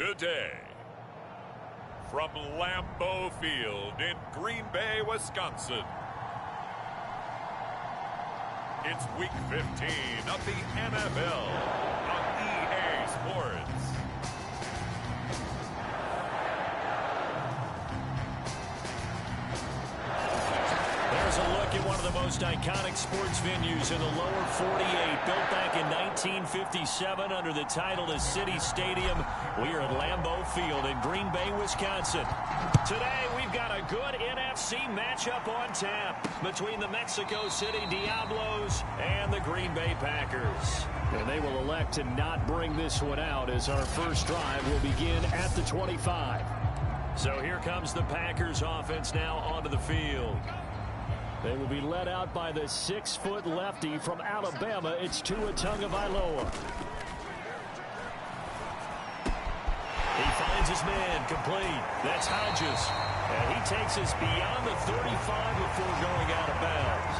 Today, from Lambeau Field in Green Bay, Wisconsin, it's Week 15 of the NFL on EA Sports. There's a look at one of the most iconic sports venues in the lower 48, built back in 1957 under the title of City Stadium. We are at Lambeau Field in Green Bay, Wisconsin. Today, we've got a good NFC matchup on tap between the Mexico City Diablos and the Green Bay Packers. And they will elect to not bring this one out as our first drive will begin at the 25. So here comes the Packers offense now onto the field. They will be led out by the 6-foot lefty from Alabama. It's Tua Tagovailoa. He finds his man complete. That's Hodges. And he takes us beyond the 35 before going out of bounds.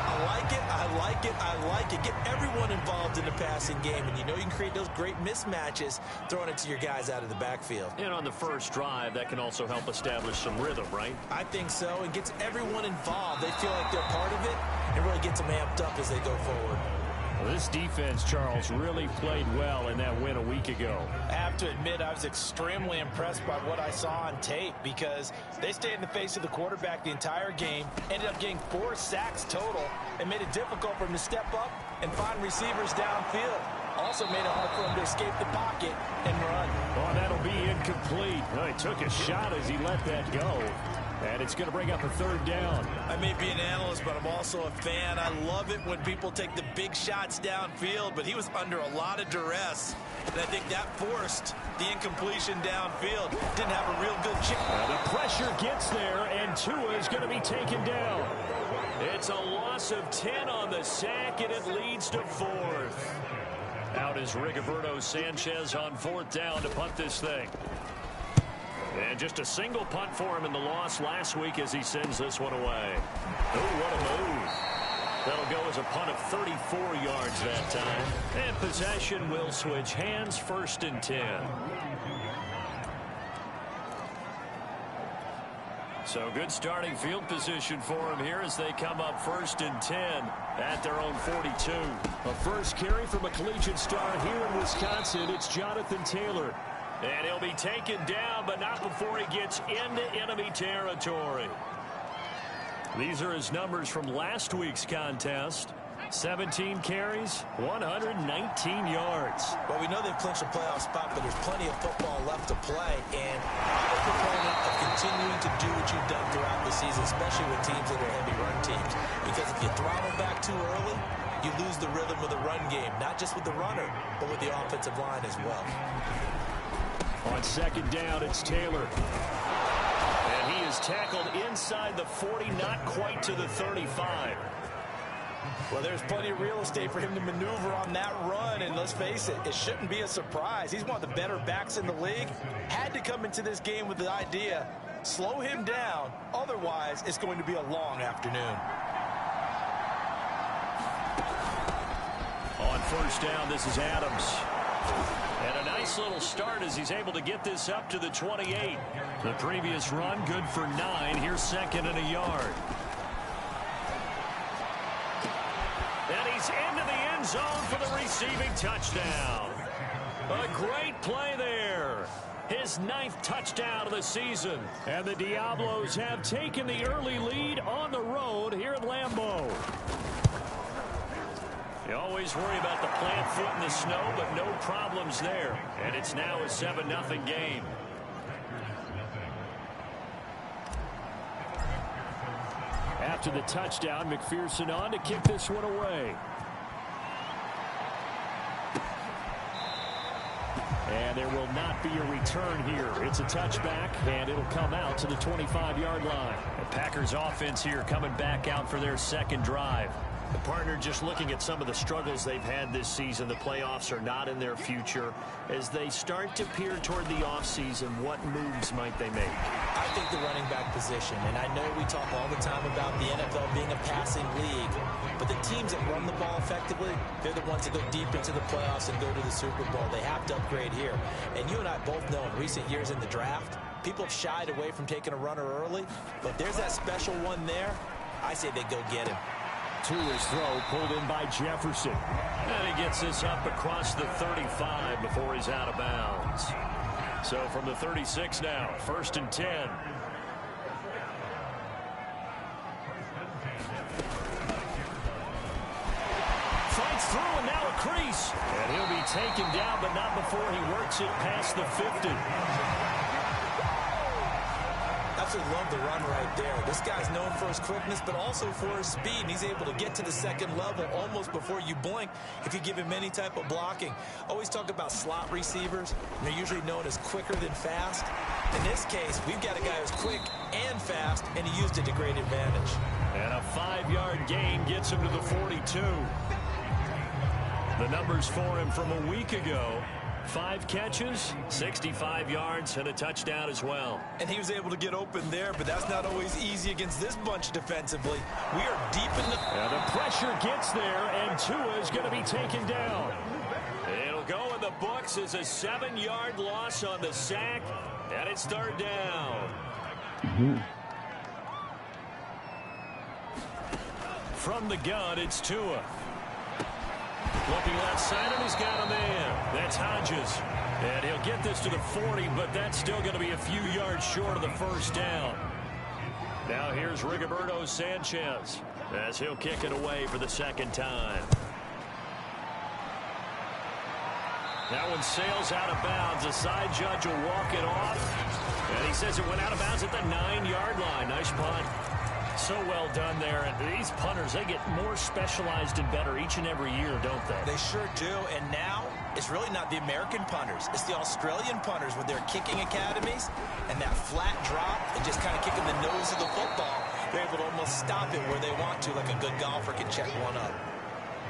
I like it, I like it, I like it. Get everyone involved in the passing game, and you know you can create those great mismatches throwing it to your guys out of the backfield. And on the first drive, that can also help establish some rhythm, right? I think so. It gets everyone involved. They feel like they're part of it and really gets them amped up as they go forward. Well, this defense, Charles, really played well in that win a week ago. I have to admit, I was extremely impressed by what I saw on tape because they stayed in the face of the quarterback the entire game, ended up getting 4 sacks total, and made it difficult for him to step up and find receivers downfield. Also made it hard for him to escape the pocket and run. Oh, that'll be incomplete. Well, he took a shot as he let that go. And it's going to bring up a third down. I may be an analyst, but I'm also a fan. I love it when people take the big shots downfield, but he was under a lot of duress. And I think that forced the incompletion downfield. Didn't have a real good chance. The pressure gets there, and Tua is going to be taken down. It's a loss of 10 on the sack, and it leads to 4th. Out is Rigoberto Sanchez on 4th down to punt this thing. And just a single punt for him in the loss last week as he sends this one away. Oh, what a move. That'll go as a punt of 34 yards that time. And possession will switch hands, 1st and 10. So good starting field position for him here as they come up 1st and 10 at their own 42. A first carry from a collegiate star here in Wisconsin. It's Jonathan Taylor. And he'll be taken down, but not before he gets into enemy territory. These are his numbers from last week's contest. 17 carries, 119 yards. Well, we know they've clinched a playoff spot, but there's plenty of football left to play. And I'm a proponent of continuing to do what you've done throughout the season, especially with teams that are heavy run teams. Because if you throttle back too early, you lose the rhythm of the run game, not just with the runner, but with the offensive line as well. On 2nd down, it's Taylor. And he is tackled inside the 40, not quite to the 35. Well, there's plenty of real estate for him to maneuver on that run, and let's face it, it shouldn't be a surprise. He's one of the better backs in the league. Had to come into this game with the idea, slow him down, otherwise it's going to be a long afternoon. On 1st down, this is Adams. And a nice little start as he's able to get this up to the 28. The previous run, good for 9. Here's 2nd and a yard. And he's into the end zone for the receiving touchdown. A great play there. His 9th touchdown of the season. And the Diablos have taken the early lead on the road here at Lambeau. You always worry about the plant foot in the snow, but no problems there. And it's now a 7-0 game. After the touchdown, McPherson on to kick this one away. And there will not be a return here. It's a touchback, and it'll come out to the 25-yard line. The Packers offense here coming back out for their 2nd drive. The partner, just looking at some of the struggles they've had this season, the playoffs are not in their future. As they start to peer toward the offseason, what moves might they make? I think the running back position, and I know we talk all the time about the NFL being a passing league, but the teams that run the ball effectively, they're the ones that go deep into the playoffs and go to the Super Bowl. They have to upgrade here. And you and I both know in recent years in the draft, people have shied away from taking a runner early, but if there's that special one there, I say they go get him. To his throw, pulled in by Jefferson. And he gets this up across the 35 before he's out of bounds. So from the 36 now, 1st and 10. Fights through and now a crease. And he'll be taken down, but not before he works it past the 50. Absolutely love the run right there. This guy's known for his quickness, but also for his speed. And he's able to get to the second level almost before you blink if you give him any type of blocking. Always talk about slot receivers. They're usually known as quicker than fast. In this case, we've got a guy who's quick and fast, and he used it to great advantage. And a 5-yard gain gets him to the 42. The numbers for him from a week ago. 5 catches, 65 yards, and a touchdown as well. And he was able to get open there, but that's not always easy against this bunch defensively. We are deep in the... And the pressure gets there, and Tua is going to be taken down. It'll go in the books as a 7-yard loss on the sack, and it's 3rd down. From the gun, it's Tua. Looking left side, and he's got a man. That's Hodges. And he'll get this to the 40, but that's still going to be a few yards short of the 1st down. Now here's Rigoberto Sanchez as he'll kick it away for the 2nd time. That one sails out of bounds. The side judge will walk it off. And he says it went out of bounds at the 9-yard line. Nice punt. So well done there. And these punters, they get more specialized and better each and every year, don't they? They sure do. And now it's really not the American punters. It's the Australian punters with their kicking academies and that flat drop and just kind of kicking the nose of the football. They're able to almost stop it where they want to, like a good golfer can check one up.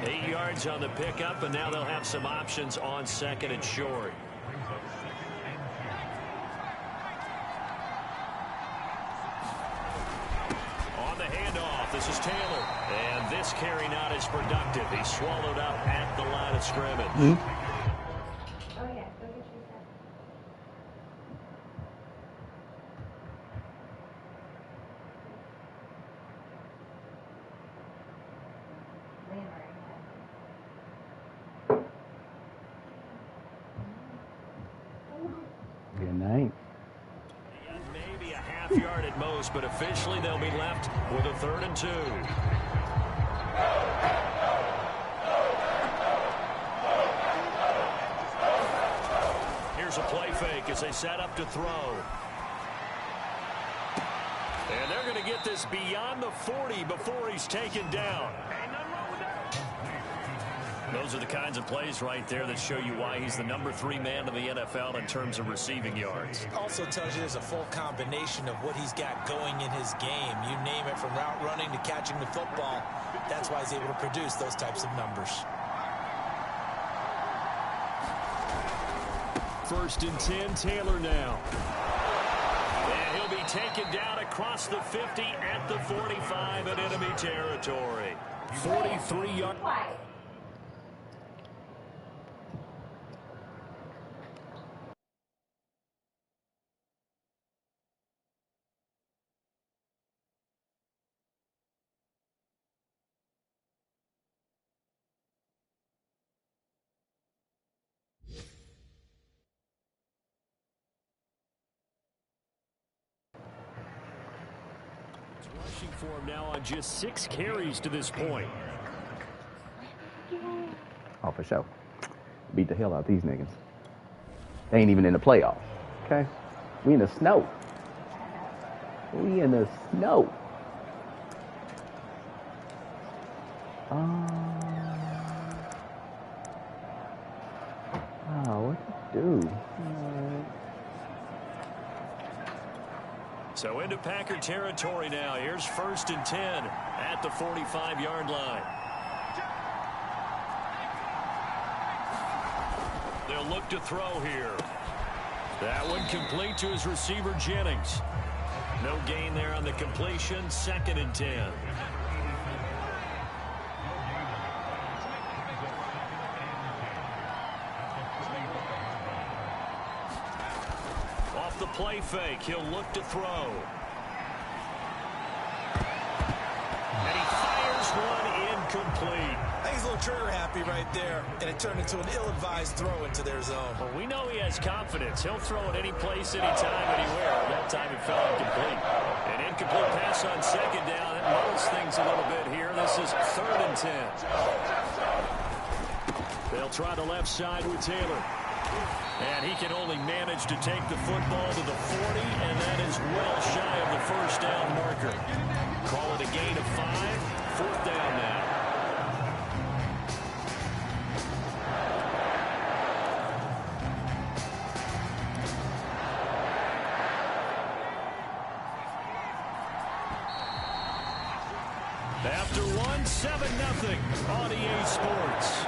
8 yards on the pickup, and now they'll have some options on 2nd and short. On the handoff, this is Taylor. And this carry not as productive. He's swallowed up at the line of scrimmage. Good night. Maybe a half yard at most, but officially they'll be left with a 3rd and 2. Here's a play fake as they set up to throw. And they're going to get this beyond the 40 before he's taken down. Those are the kinds of plays right there that show you why he's the number 3 man in the NFL in terms of receiving yards. Also tells you there's a full combination of what he's got going in his game. You name it, from route running to catching the football. That's why he's able to produce those types of numbers. 1st and 10, Taylor now. And he'll be taken down across the 50 at the 45 in enemy territory. 43-yard. Rushing for him now on just 6 carries to this point. Oh, for sure. Beat the hell out of these niggas. They ain't even in the playoffs. Okay? We in the snow. We in the snow. What to do? So into Packer territory now. Here's 1st and 10 at the 45-yard line. They'll look to throw here. That one complete to his receiver, Jennings. No gain there on the completion. 2nd and 10. Off the play fake, he'll look to throw. And he fires one incomplete. I think he's a little trigger happy right there, and it turned into an ill-advised throw into their zone. Well, we know he has confidence. He'll throw it any place, anytime, anywhere. That time it fell incomplete. An incomplete pass on 2nd down. That muddles things a little bit here. This is 3rd and 10. They'll try the left side with Taylor. And he can only manage to take the football to the 40, and that is well shy of the 1st down marker. Call it a gain of 5. 4th down now. After 1, 7-0 on EA Sports.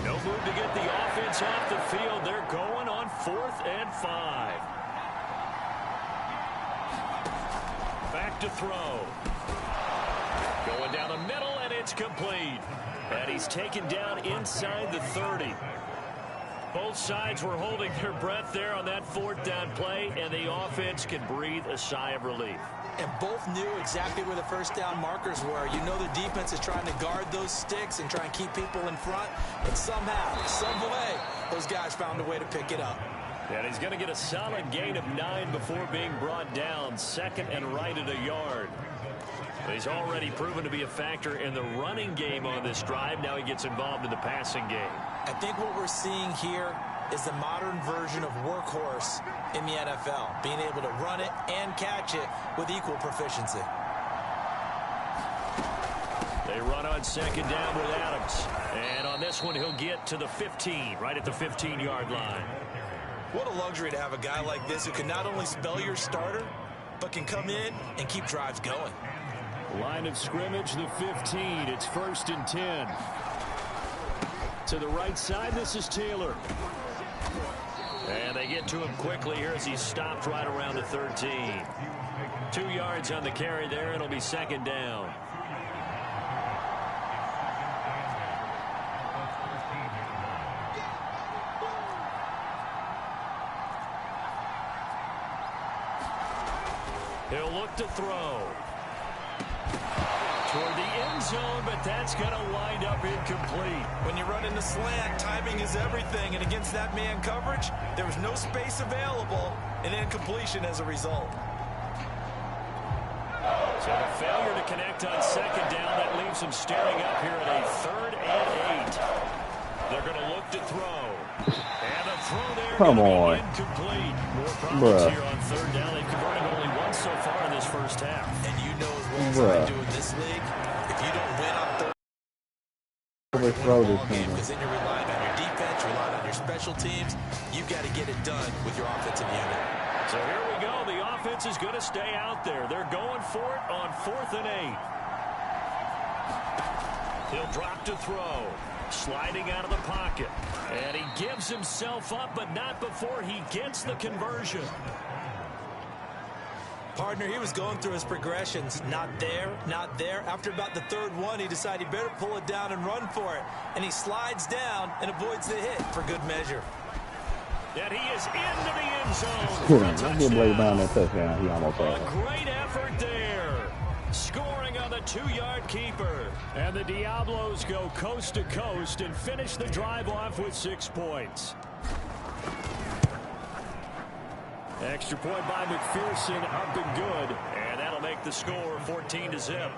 No move to get the offense off the field. They're going on 4th and 5. Back to throw. Going down the middle, and it's complete. And he's taken down inside the 30. Both sides were holding their breath there on that 4th down play, and the offense can breathe a sigh of relief. And both knew exactly where the 1st down markers were. You know the defense is trying to guard those sticks and try and keep people in front. But somehow, some way, those guys found a way to pick it up. And he's going to get a solid gain of 9 before being brought down. 2nd and right at a yard. He's already proven to be a factor in the running game on this drive. Now he gets involved in the passing game. I think what we're seeing here is the modern version of workhorse in the NFL, being able to run it and catch it with equal proficiency. They run on 2nd down with Adams. And on this one, he'll get to the 15, right at the 15-yard line. What a luxury to have a guy like this who can not only spell your starter, but can come in and keep drives going. Line of scrimmage, the 15. It's 1st and 10. To the right side, this is Taylor. And they get to him quickly here as he's stopped right around the 13. 2 yards on the carry there. It'll be 2nd down. He'll look to throw. Toward the end zone, but that's going to wind up incomplete. When you run in the slant, timing is everything, and against that man coverage, there was no space available, and incompletion as a result. So the failure to connect on 2nd down, that leaves him staring up here at a 3rd and 8. They're going to look to throw. And a throw there. Come on. Incomplete. More problems here on 3rd down. They've converted only once so far in this 1st half. And you know as well as I do in this league, if you don't win on 3rd, overthrow this game. because then you're relying on your defense, you're relying on your special teams. You've got to get it done with your offensive unit. So here we go. The offense is going to stay out there. They're going for it on 4th and 8. He'll drop to throw. Sliding out of the pocket. And he gives himself up, but not before he gets the conversion. Partner, he was going through his progressions. Not there, not there. After about the 3rd one, he decided he better pull it down and run for it. And he slides down and avoids the hit for good measure. And he is into the end zone. Cool. Let's get Blake down that touchdown. He almost had A it. great effort there. Scoring on the 2-yard keeper. And the Diablos go coast to coast and finish the drive off with 6 points. Extra point by McPherson, up and good. And that'll make the score 14-0.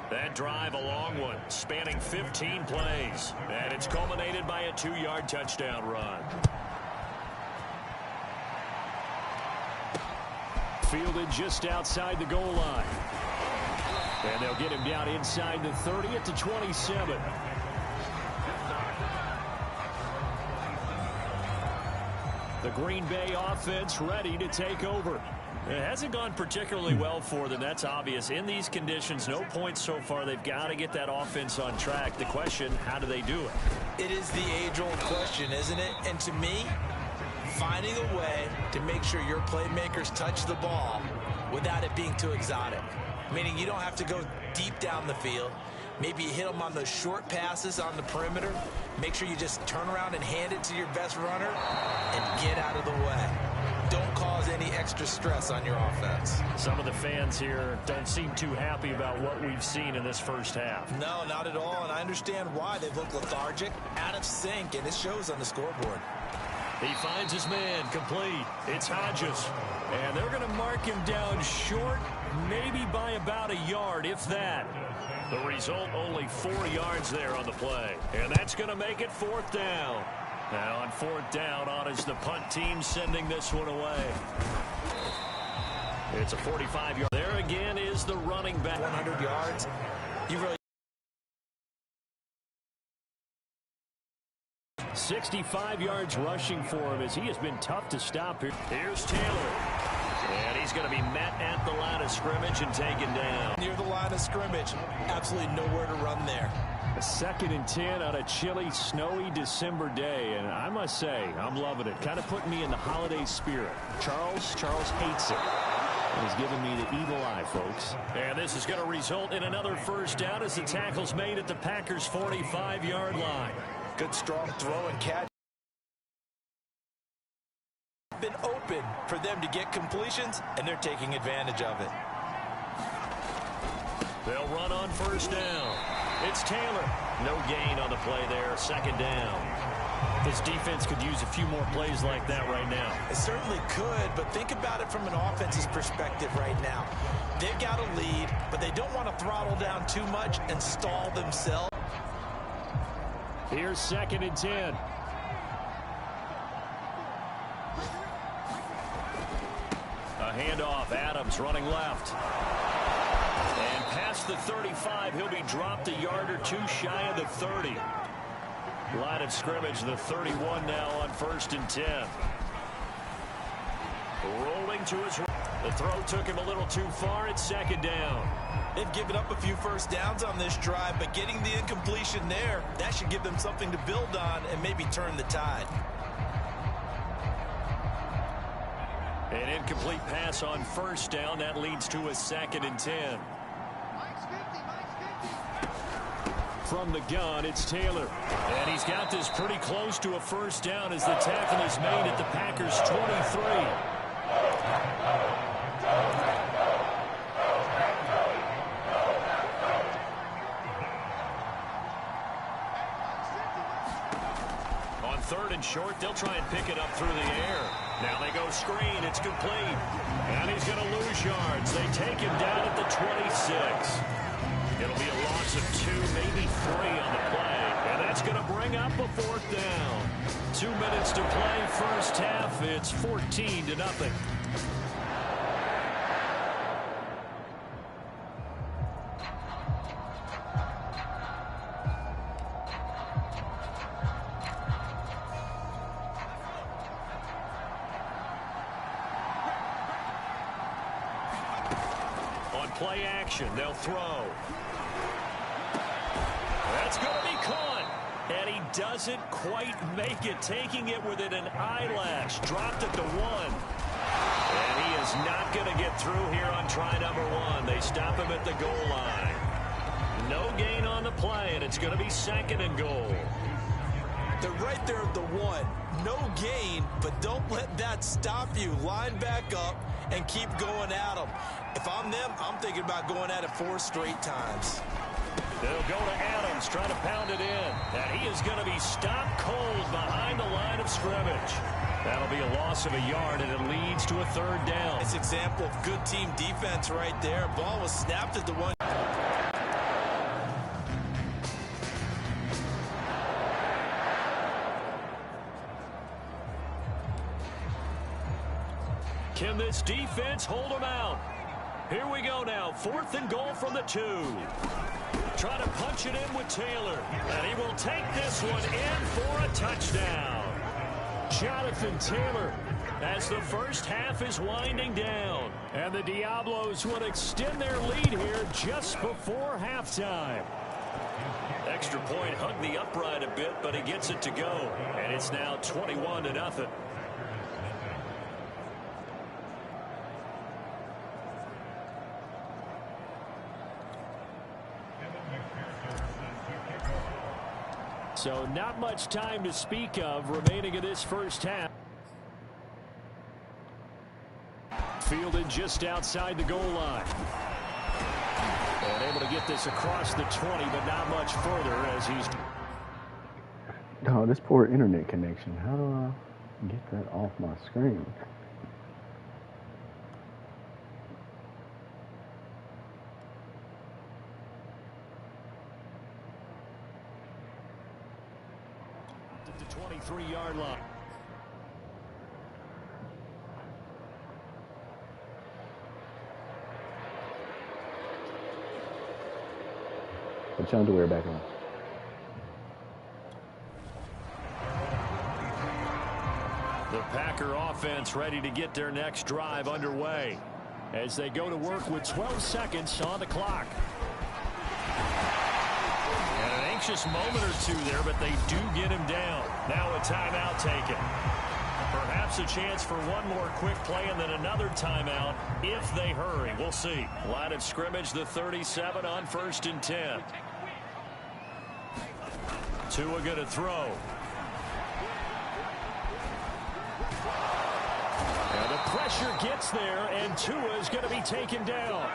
That drive, a long one, spanning 15 plays. And it's culminated by a 2-yard touchdown run. Fielded just outside the goal line. And they'll get him down inside the 30 at the 27. The Green Bay offense ready to take over. It hasn't gone particularly well for them. That's obvious. In these conditions, no points so far. They've got to get that offense on track. The question, how do they do it? It is the age-old question, isn't it? And to me, finding a way to make sure your playmakers touch the ball without it being too exotic. Meaning you don't have to go deep down the field. Maybe you hit them on those short passes on the perimeter. Make sure you just turn around and hand it to your best runner and get out of the way. Don't cause any extra stress on your offense. Some of the fans here don't seem too happy about what we've seen in this first half. No, not at all, and I understand why. They look lethargic, out of sync, and it shows on the scoreboard. He finds his man, complete. It's Hodges, and they're going to mark him down short, maybe by about a yard, if that. The result, only 4 yards there on the play, and that's going to make it 4th down. Now on 4th down, on is the punt team sending this one away. It's a 45-yard. There again is the running back. 100 yards. You really 65 yards rushing for him as he has been tough to stop here. Here's Taylor. And he's going to be met at the line of scrimmage and taken down. near the line of scrimmage. Absolutely nowhere to run there. A 2nd and 10 on a chilly, snowy December day, and I must say, I'm loving it. Kind of putting me in the holiday spirit. Charles hates it. And he's giving me the evil eye, folks. And this is going to result in another first down as the tackle's made at the Packers' 45-yard line. Good, strong throw and catch. Been open for them to get completions, and they're taking advantage of it. They'll run on first down. It's Taylor. No gain on the play there. 2nd down. This defense could use a few more plays like that right now. It certainly could, but think about it from an offense's perspective right now. They've got a lead, but they don't want to throttle down too much and stall themselves. Here's 2nd and 10. A handoff. Adams running left. And past the 35, he'll be dropped a yard or two shy of the 30. Line of scrimmage, the 31 now on 1st and 10. Rolling to his right. The throw took him a little too far. It's 2nd down. They've given up a few first downs on this drive, but getting the incompletion there, that should give them something to build on and maybe turn the tide. An incomplete pass on first down. That leads to a 2nd and 10. From the gun, it's Taylor. And he's got this pretty close to a first down as the tackle is made at the Packers' 23. On 3rd and short, they'll try and pick it up through the air. Now they go screen. It's complete. And he's going to lose yards. They take him down at the 26. It'll be a loss of 2, maybe 3 on the play. And that's going to bring up a 4th down. 2 minutes to play first half. It's 14-0. On play action, they'll throw. That's going to be caught. And he doesn't quite make it, taking it within an eyelash. Dropped at the 1. And he is not going to get through here on try number 1. They stop him at the goal line. No gain on the play, and it's going to be 2nd and goal. They're right there at the 1. No gain, but don't let that stop you. Line back up and keep going at them. If I'm them, I'm thinking about going at it 4 straight times. They'll go to Adams, trying to pound it in. And he is going to be stopped cold behind the line of scrimmage. That'll be a loss of a yard, and it leads to a 3rd down. It's an example of good team defense right there. Ball was snapped at the 1. Can this defense hold them out? Here we go now. 4th and goal from the 2. Trying to punch it in with Taylor. And he will take this one in for a touchdown. Jonathan Taylor, as the first half is winding down. And the Diablos would extend their lead here just before halftime. Extra point hugged the upright a bit, but he gets it to go. And it's now 21-0. So not much time to speak of remaining in this first half. Fielded just outside the goal line. And able to get this across the 20, but not much further as he's... Oh, this poor internet connection. How do I get that off my screen? The 23-yard line. Put your underwear back on. The Packer offense ready to get their next drive underway as they go to work with 12 seconds on the clock. And an anxious moment or two there, but they do get him down. Now a timeout taken. Perhaps a chance for one more quick play and then another timeout if they hurry. We'll see. Line of scrimmage, the 37 on 1st and 10. Tua going to throw. And the pressure gets there, and Tua is going to be taken down.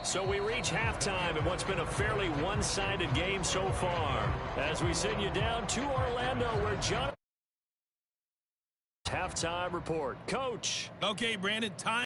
So we reach halftime in what's been a fairly one-sided game so far. As we send you down to Orlando, where John... Halftime report. Coach. Okay, Brandon, time.